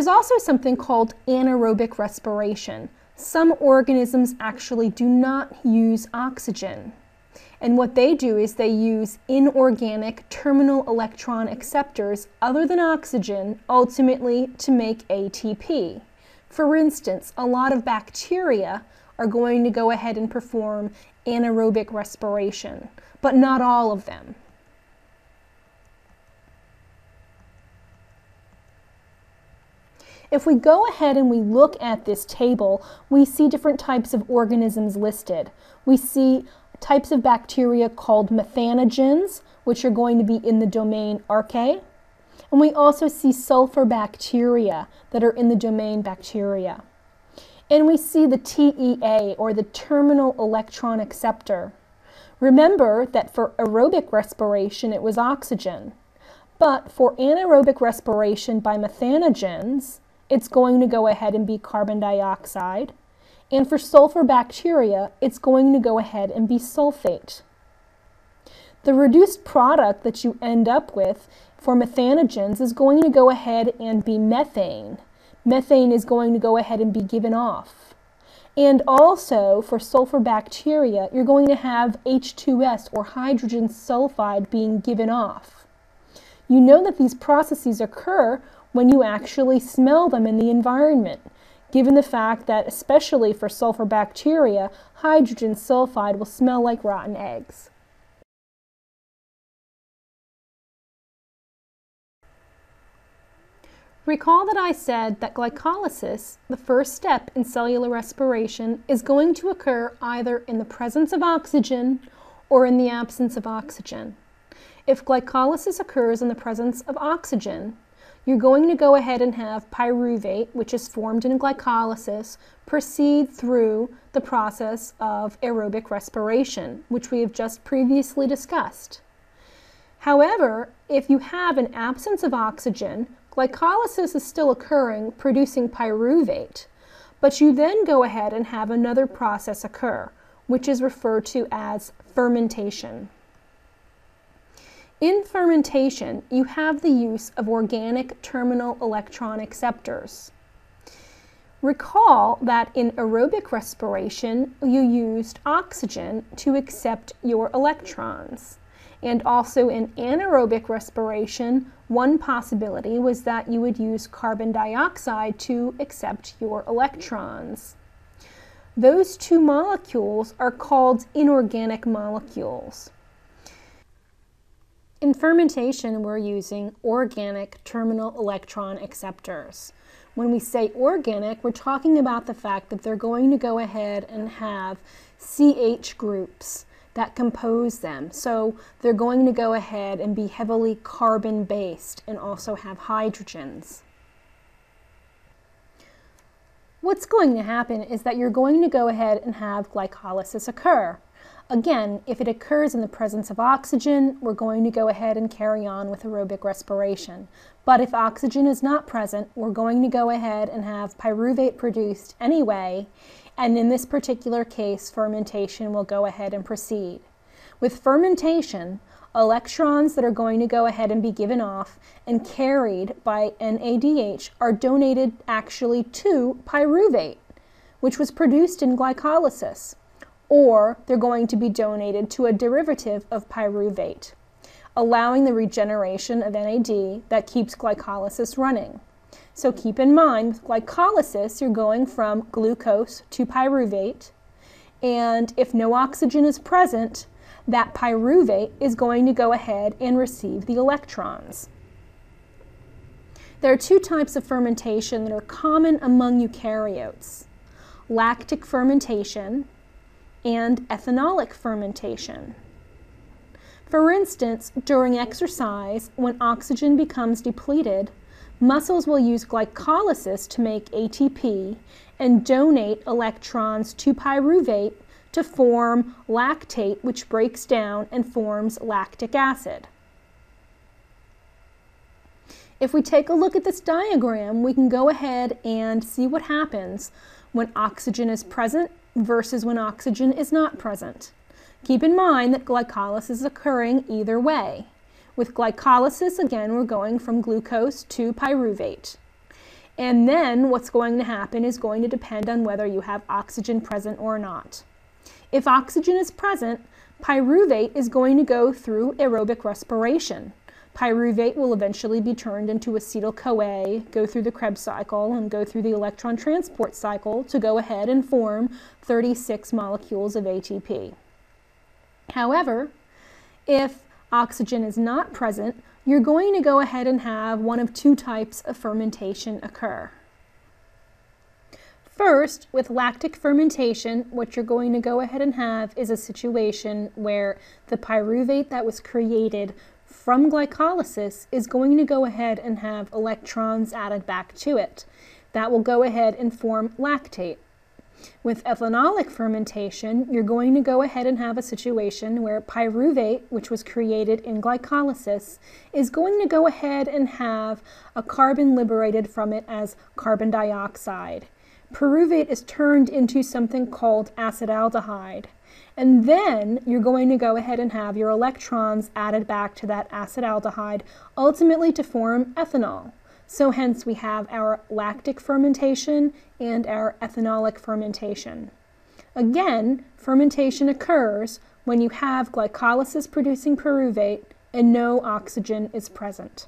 There's also something called anaerobic respiration. Some organisms actually do not use oxygen. And what they do is they use inorganic terminal electron acceptors other than oxygen, ultimately to make ATP. For instance, a lot of bacteria are going to go ahead and perform anaerobic respiration, but not all of them. If we go ahead and we look at this table, we see different types of organisms listed. We see types of bacteria called methanogens, which are going to be in the domain Archaea. And we also see sulfur bacteria that are in the domain Bacteria. And we see the TEA, or the terminal electron acceptor. Remember that for aerobic respiration it was oxygen, but for anaerobic respiration by methanogens, it's going to go ahead and be carbon dioxide. And for sulfur bacteria, it's going to go ahead and be sulfate. The reduced product that you end up with for methanogens is going to go ahead and be methane. Methane is going to go ahead and be given off. And also for sulfur bacteria, you're going to have H2S, or hydrogen sulfide, being given off. You know that these processes occur when you actually smell them in the environment, given the fact that, especially for sulfur bacteria, hydrogen sulfide will smell like rotten eggs. Recall that I said that glycolysis, the first step in cellular respiration, is going to occur either in the presence of oxygen or in the absence of oxygen. If glycolysis occurs in the presence of oxygen, you're going to go ahead and have pyruvate, which is formed in glycolysis, proceed through the process of aerobic respiration, which we have just previously discussed. However, if you have an absence of oxygen, glycolysis is still occurring, producing pyruvate, but you then go ahead and have another process occur, which is referred to as fermentation. In fermentation, you have the use of organic terminal electron acceptors. Recall that in aerobic respiration, you used oxygen to accept your electrons. And also in anaerobic respiration, one possibility was that you would use carbon dioxide to accept your electrons. Those two molecules are called inorganic molecules. In fermentation, we're using organic terminal electron acceptors. When we say organic, we're talking about the fact that they're going to go ahead and have CH groups that compose them. So they're going to go ahead and be heavily carbon-based and also have hydrogens. What's going to happen is that you're going to go ahead and have glycolysis occur. Again, if it occurs in the presence of oxygen, we're going to go ahead and carry on with aerobic respiration. But if oxygen is not present, we're going to go ahead and have pyruvate produced anyway, and in this particular case, fermentation will go ahead and proceed. With fermentation, electrons that are going to go ahead and be given off and carried by NADH are donated actually to pyruvate, which was produced in glycolysis. Or they're going to be donated to a derivative of pyruvate, allowing the regeneration of NAD that keeps glycolysis running. So keep in mind, with glycolysis, you're going from glucose to pyruvate, and if no oxygen is present, that pyruvate is going to go ahead and receive the electrons. There are two types of fermentation that are common among eukaryotes: lactic fermentation and ethanolic fermentation. For instance, during exercise, when oxygen becomes depleted, muscles will use glycolysis to make ATP and donate electrons to pyruvate to form lactate, which breaks down and forms lactic acid. If we take a look at this diagram, we can go ahead and see what happens when oxygen is present versus when oxygen is not present. Keep in mind that glycolysis is occurring either way. With glycolysis, again, we're going from glucose to pyruvate. And then what's going to happen is going to depend on whether you have oxygen present or not. If oxygen is present, pyruvate is going to go through aerobic respiration. Pyruvate will eventually be turned into acetyl-CoA, go through the Krebs cycle, and go through the electron transport cycle to go ahead and form 36 molecules of ATP. However, if oxygen is not present, you're going to go ahead and have one of two types of fermentation occur. First, with lactic fermentation, what you're going to go ahead and have is a situation where the pyruvate that was created from glycolysis is going to go ahead and have electrons added back to it. That will go ahead and form lactate. With ethanolic fermentation, you're going to go ahead and have a situation where pyruvate, which was created in glycolysis, is going to go ahead and have a carbon liberated from it as carbon dioxide. Pyruvate is turned into something called acetaldehyde. And then you're going to go ahead and have your electrons added back to that acetaldehyde, ultimately to form ethanol. So hence we have our lactic fermentation and our ethanolic fermentation. Again, fermentation occurs when you have glycolysis producing pyruvate and no oxygen is present.